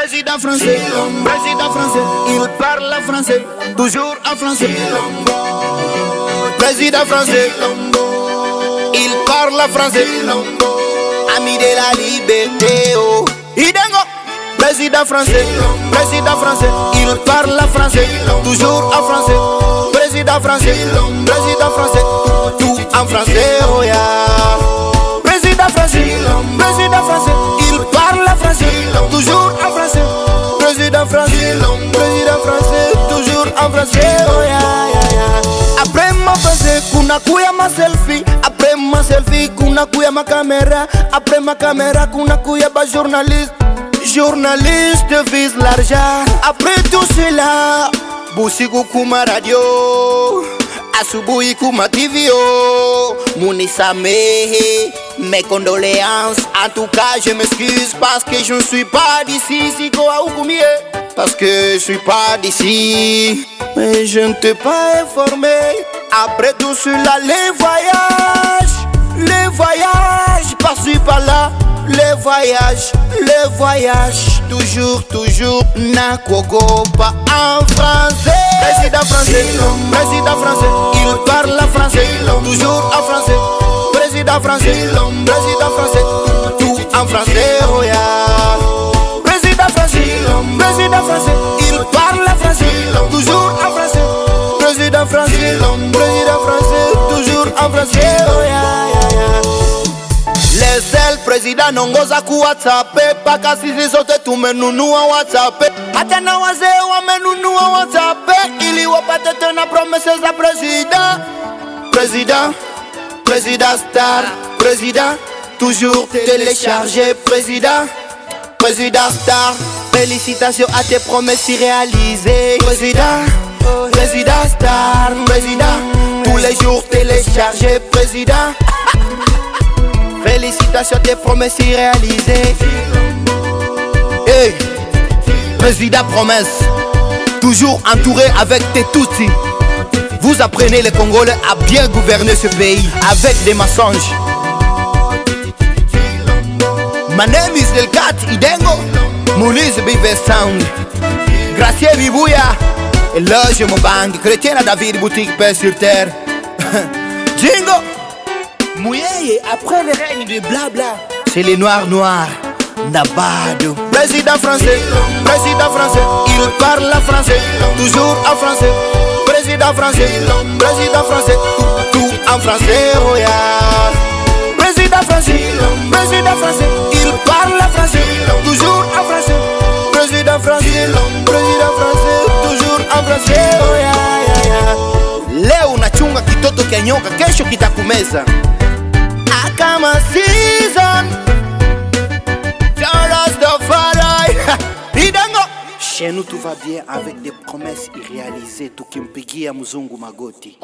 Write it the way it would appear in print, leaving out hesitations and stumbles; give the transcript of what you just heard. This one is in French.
Président français, il parle français, toujours en français. Président français, il parle français. Ami de la liberté, oh. Idengo. Président français, il parle français, toujours en français. Président français, tout en français, oh yeah. Président français, il parle français, toujours en français. Président français, toujours en français, oh yeah. Après ma français, kuna kuya ma selfie. Après ma selfie, kuna kuya ma caméra. Après ma caméra, kuna kuya ba journaliste. Journaliste vise l'argent. Après tout cela, Boussigu kuma radio, Asubuhi kuma TV. Mounissa Mehe, mes condoléances. En tout cas, je m'excuse parce que je ne suis pas d'ici. Parce que je suis pas d'ici. Mais je ne t'ai pas informé. Après tout cela, les voyages, par-ci par-là. Les voyages, toujours, Nakogo, pas en français. Président français, il parle français, toujours en français. Président français, tout en français, oh yeah. Président français, il parle français, toujours en français. Président français, toujours en français, oh yeah. Les seuls présidents n'ongoza ku WhatsApp. Paka sisi sote tumenunua WhatsApp. Hata na wazee wamenunua WhatsApp. Ili wapate tena promises za Président star. Président toujours téléchargé. Président star. Félicitations à tes promesses réalisées. Président star. Tous les jours téléchargé. Président. Félicitations, tes promesses réalisées. Hey, président promesse, toujours entouré avec tes Tutsis. Vous apprenez les Congolais à bien gouverner ce pays avec des mensonges. My name is Delcat Idengo, Moulise Bive Sound, Gracier Bibouya, et là je me bang, Chrétien à David Boutique Paix sur terre. Jingo. Mouyeye, après le règne de blabla, c'est les noirs, Nabado. Président français, il parle français, toujours en français. Président français, tout en français, oh yeah. Président français, il parle français, toujours en français. Président français, toujours en français, oh yeah. Leo unachunga kitoto kia nyoka, kesho kitakumeza. Comme un season, Charles de Farai. Chez nous tout va bien avec des promesses irréalisées. Tukimpigia mzungu magoti.